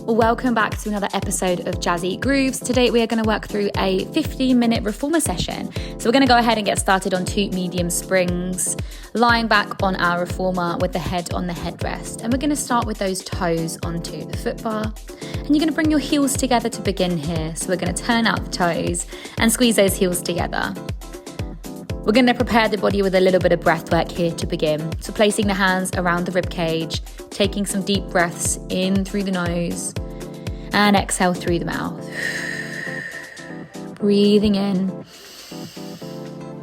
Welcome back to another episode of Jazzy Grooves. Today we are going to work through a 15-minute reformer session. So we're going to go ahead and get started on 2 medium springs, lying back on our reformer with the head on the headrest. And we're going to start with those toes onto the footbar. And you're going to bring your heels together to begin here. So we're going to turn out the toes and squeeze those heels together. We're going to prepare the body with a little bit of breath work here to begin. So placing the hands around the rib cage, taking some deep breaths in through the nose and exhale through the mouth. Breathing in,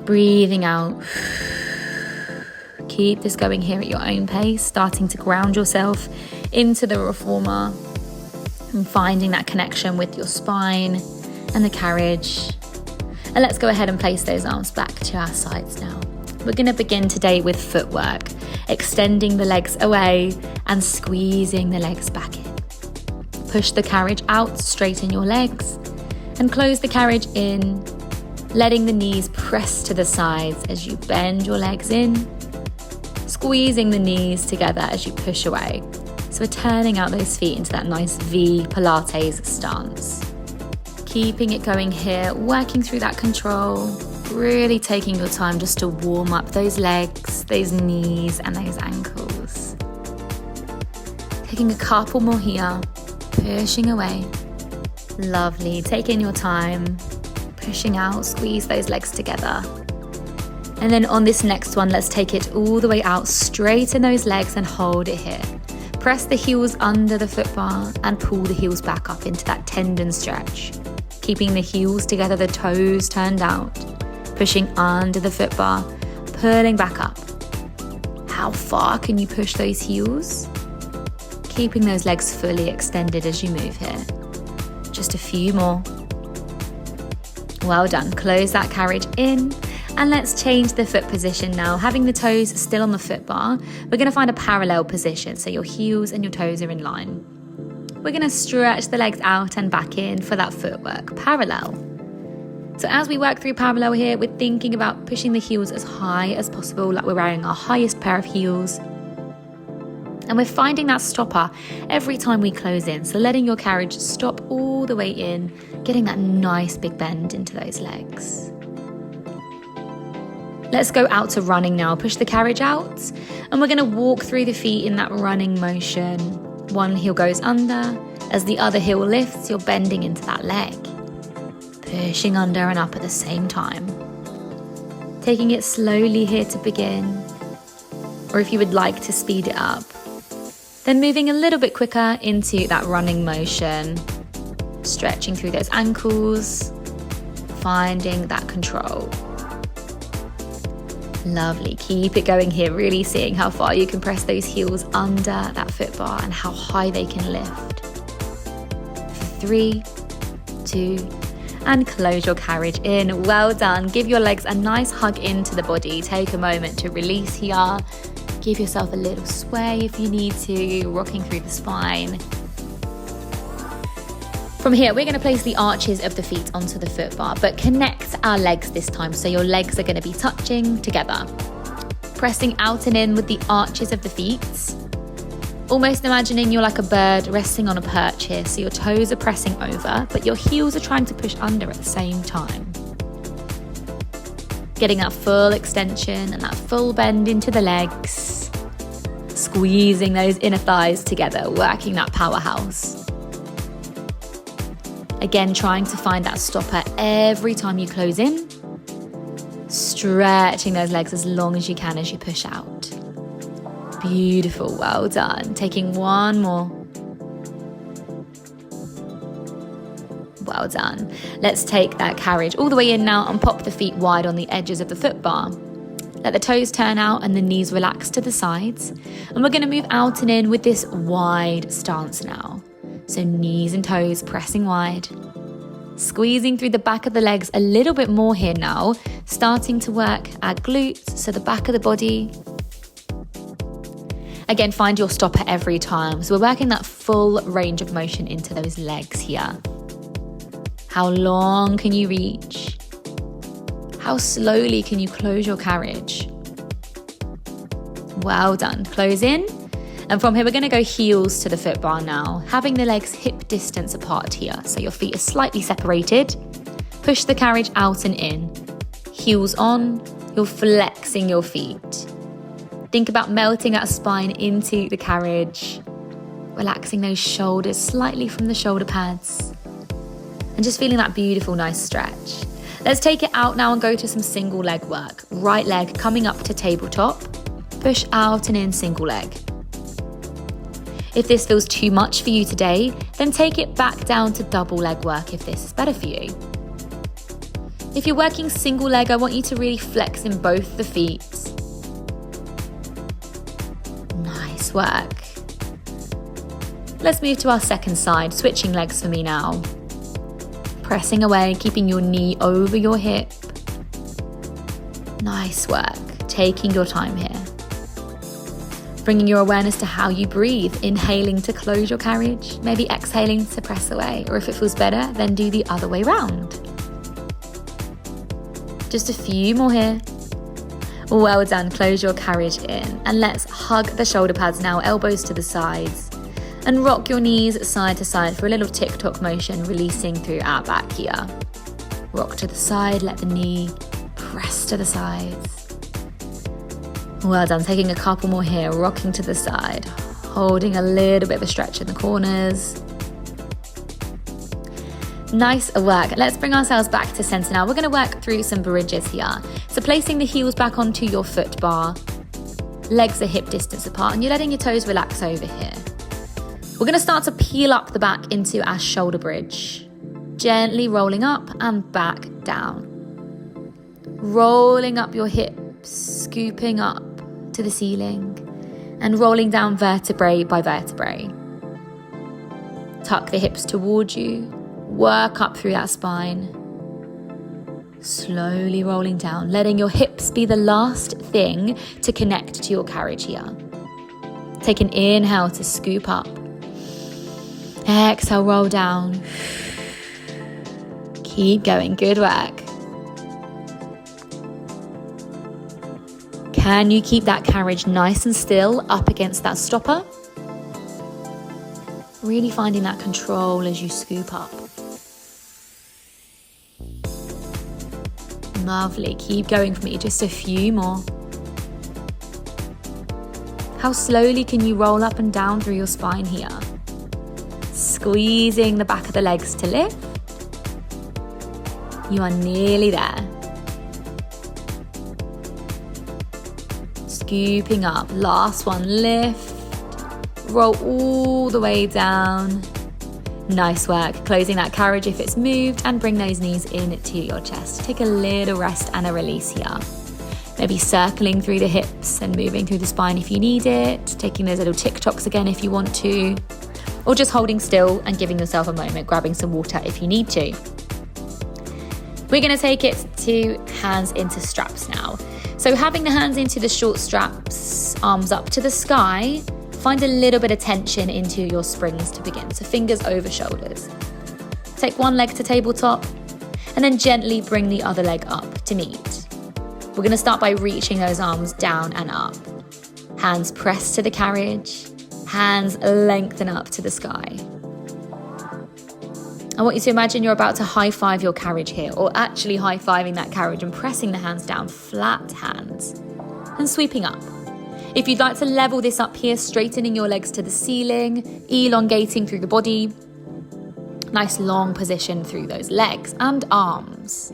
breathing out. Keep this going here at your own pace, starting to ground yourself into the reformer and finding that connection with your spine and the carriage. And let's go ahead and place those arms back to our sides now. We're going to begin today with footwork, extending the legs away and squeezing the legs back in. Push the carriage out, straighten your legs, and close the carriage in, letting the knees press to the sides as you bend your legs in, squeezing the knees together as you push away. So we're turning out those feet into that nice V Pilates stance. Keeping it going here, working through that control, really taking your time just to warm up those legs, those knees and those ankles. Taking a couple more here, pushing away. Lovely, taking your time, pushing out, squeeze those legs together. And then on this next one, let's take it all the way out, straighten those legs and hold it here. Press the heels under the footbar and pull the heels back up into that tendon stretch. Keeping the heels together, the toes turned out, pushing under the footbar, pulling back up. How far can you push those heels? Keeping those legs fully extended as you move here. Just a few more. Well done. Close that carriage in. And let's change the foot position now. Having the toes still on the footbar, we're going to find a parallel position. So your heels and your toes are in line. We're going to stretch the legs out and back in for that footwork, parallel. So as we work through parallel here, we're thinking about pushing the heels as high as possible, like we're wearing our highest pair of heels. And we're finding that stopper every time we close in. So letting your carriage stop all the way in, getting that nice big bend into those legs. Let's go out to running now. Push the carriage out and we're going to walk through the feet in that running motion. One heel goes under. As the other heel lifts, you're bending into that leg. Pushing under and up at the same time. Taking it slowly here to begin. Or if you would like to speed it up, then moving a little bit quicker into that running motion. Stretching through those ankles. Finding that control. Lovely, keep it going here, really seeing how far you can press those heels under that footbar and how high they can lift. For 3, 2, and close your carriage in. Well done. Give your legs a nice hug into the body. Take a moment to release here. Give yourself a little sway if you need to, rocking through the spine. From here, we're going to place the arches of the feet onto the footbar, but connect our legs this time. So your legs are going to be touching together. Pressing out and in with the arches of the feet. Almost imagining you're like a bird resting on a perch here. So your toes are pressing over, but your heels are trying to push under at the same time. Getting that full extension and that full bend into the legs. Squeezing those inner thighs together, working that powerhouse. Again, trying to find that stopper every time you close in. Stretching those legs as long as you can as you push out. Beautiful, well done. Taking one more. Well done. Let's take that carriage all the way in now and pop the feet wide on the edges of the footbar. Let the toes turn out and the knees relax to the sides. And we're going to move out and in with this wide stance now. So knees and toes pressing wide. Squeezing through the back of the legs a little bit more here now. Starting to work our glutes, so the back of the body. Again, find your stopper every time. So we're working that full range of motion into those legs here. How long can you reach? How slowly can you close your carriage? Well done. Close in. And from here, we're going to go heels to the foot bar now, having the legs hip distance apart here. So your feet are slightly separated. Push the carriage out and in. Heels on, you're flexing your feet. Think about melting that spine into the carriage. Relaxing those shoulders slightly from the shoulder pads. And just feeling that beautiful, nice stretch. Let's take it out now and go to some single leg work. Right leg coming up to tabletop. Push out and in, single leg. If this feels too much for you today, then take it back down to double leg work if this is better for you. If you're working single leg, I want you to really flex in both the feet. Nice work. Let's move to our second side, switching legs for me now. Pressing away, keeping your knee over your hip. Nice work, taking your time here. Bringing your awareness to how you breathe, inhaling to close your carriage, maybe exhaling to press away, or if it feels better, then do the other way round. Just a few more here. Well done, close your carriage in, and let's hug the shoulder pads now, elbows to the sides, and rock your knees side to side for a little tick-tock motion, releasing through our back here. Rock to the side, let the knee press to the sides. Well done, taking a couple more here, rocking to the side, holding a little bit of a stretch in the corners. Nice work. Let's bring ourselves back to center now. We're going to work through some bridges here. So placing the heels back onto your foot bar, legs are hip distance apart, and you're letting your toes relax over here. We're going to start to peel up the back into our shoulder bridge, gently rolling up and back down. Rolling up your hips, scooping up to the ceiling and rolling down vertebrae by vertebrae. Tuck the hips towards you, work up through that spine. Slowly rolling down, letting your hips be the last thing to connect to your carriage here. Take an inhale to scoop up. Exhale, roll down. Keep going, good work. Can you keep that carriage nice and still up against that stopper? Really finding that control as you scoop up. Lovely, keep going for me, just a few more. How slowly can you roll up and down through your spine here? Squeezing the back of the legs to lift. You are nearly there. Scooping up, last one, lift, roll all the way down. Nice work, closing that carriage if it's moved, and bring those knees into your chest. Take a little rest and a release here. Maybe circling through the hips and moving through the spine if you need it, taking those little tick-tocks again if you want to, or just holding still and giving yourself a moment, grabbing some water if you need to. We're going to take it to hands into straps now. So having the hands into the short straps, arms up to the sky, find a little bit of tension into your springs to begin. So fingers over shoulders. Take one leg to tabletop and then gently bring the other leg up to meet. We're going to start by reaching those arms down and up. Hands press to the carriage, hands lengthen up to the sky. I want you to imagine you're about to high-five your carriage here, or actually high-fiving that carriage and pressing the hands down, flat hands, and sweeping up. If you'd like to level this up here, straightening your legs to the ceiling, elongating through the body. Nice long position through those legs and arms.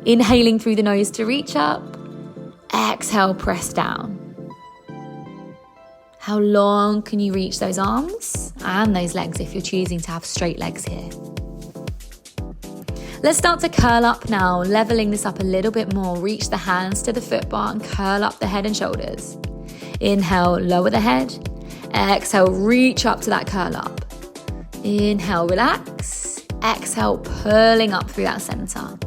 Inhaling through the nose to reach up. Exhale, press down. How long can you reach those arms and those legs if you're choosing to have straight legs here? Let's start to curl up now, leveling this up a little bit more. Reach the hands to the foot bar and curl up the head and shoulders. Inhale, lower the head. Exhale, reach up to that curl up. Inhale, relax. Exhale, pulling up through that center.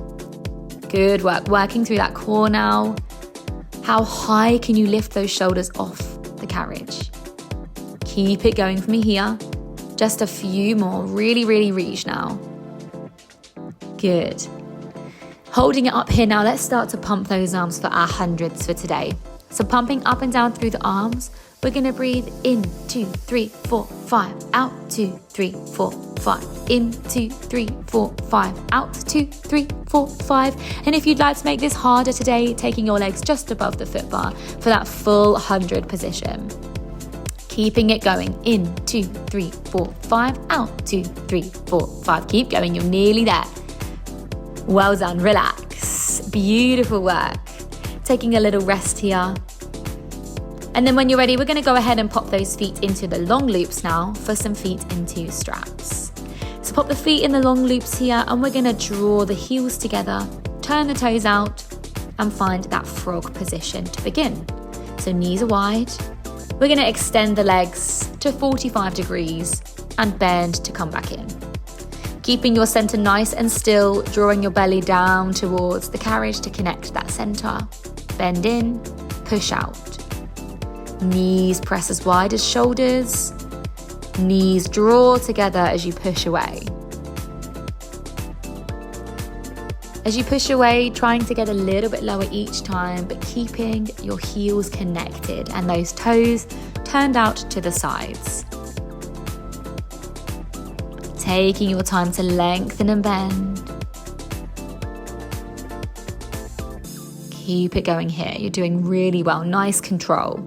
Good work, working through that core now. How high can you lift those shoulders off the carriage? Keep it going for me here. Just a few more. Really, really reach now. Good. Holding it up here now, let's start to pump those arms for our hundreds for today. So pumping up and down through the arms, we're gonna breathe in, 2, 3, 4, 5, out, 2, 3, 4, 5, in, 2, 3, 4, 5, out, 2, 3, 4, 5. And if you'd like to make this harder today, taking your legs just above the footbar for that full 100 position. Keeping it going, in, 2, 3, 4, 5, out, 2, 3, 4, 5. Keep going, you're nearly there. Well done, relax. Beautiful work. Taking a little rest here. And then when you're ready, we're gonna go ahead and pop those feet into the long loops now for some feet into straps. So pop the feet in the long loops here, and we're gonna draw the heels together, turn the toes out, and find that frog position to begin. So knees are wide. We're gonna extend the legs to 45 degrees and bend to come back in. Keeping your center nice and still, drawing your belly down towards the carriage to connect that center. Bend in, push out. Knees press as wide as shoulders. Knees draw together as you push away. As you push away, trying to get a little bit lower each time, but keeping your heels connected and those toes turned out to the sides. Taking your time to lengthen and bend. Keep it going here. You're doing really well. Nice control.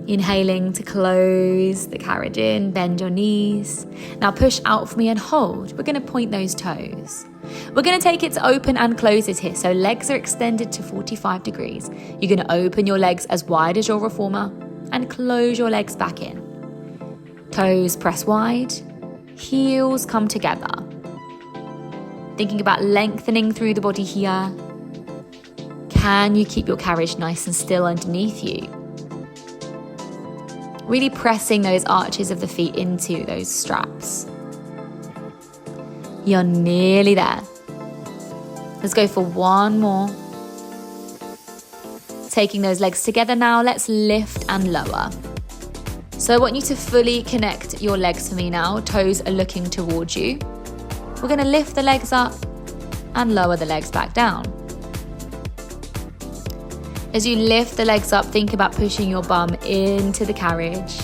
Inhaling to close the carriage in, bend your knees. Now push out for me and hold. We're going to point those toes. We're going to take it to open and close it here. So legs are extended to 45 degrees. You're going to open your legs as wide as your reformer and close your legs back in. Toes press wide, heels come together. Thinking about lengthening through the body here. Can you keep your carriage nice and still underneath you? Really pressing those arches of the feet into those straps. You're nearly there. Let's go for one more. Taking those legs together now, let's lift and lower. So I want you to fully connect your legs for me now. Toes are looking towards you. We're going to lift the legs up and lower the legs back down. As you lift the legs up, think about pushing your bum into the carriage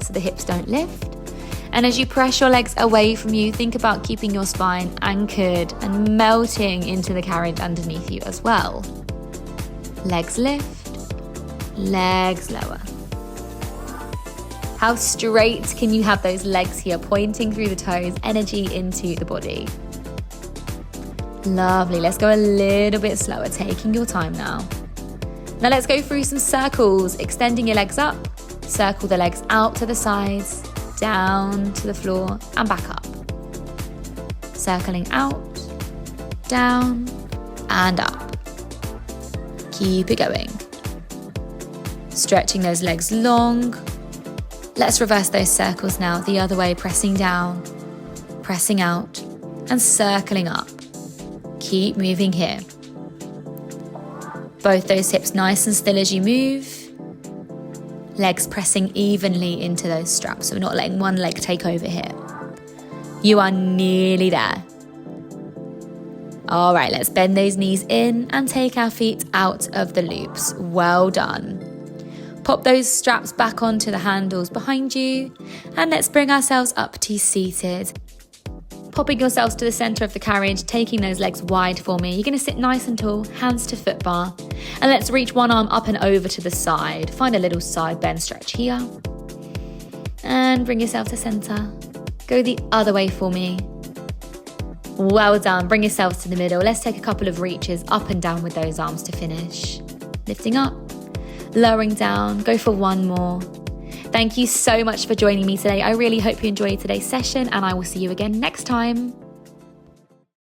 so the hips don't lift. And as you press your legs away from you, think about keeping your spine anchored and melting into the carriage underneath you as well. Legs lift, legs lower. How straight can you have those legs here, pointing through the toes, energy into the body? Lovely. Let's go a little bit slower, taking your time now. Now let's go through some circles, extending your legs up, circle the legs out to the sides, down to the floor and back up. Circling out, down and up. Keep it going. Stretching those legs long. Let's reverse those circles now, the other way, pressing down, pressing out and circling up. Keep moving here. Both those hips nice and still as you move. Legs pressing evenly into those straps, so we're not letting one leg take over here. You are nearly there. All right, let's bend those knees in and take our feet out of the loops. Well done. Pop those straps back onto the handles behind you, and let's bring ourselves up to seated. Popping yourselves to the center of the carriage, taking those legs wide for me. You're gonna sit nice and tall, hands to footbar. And let's reach one arm up and over to the side. Find a little side bend stretch here. And bring yourself to center. Go the other way for me. Well done, bring yourselves to the middle. Let's take a couple of reaches up and down with those arms to finish. Lifting up, lowering down, go for one more. Thank you so much for joining me today. I really hope you enjoyed today's session, and I will see you again next time.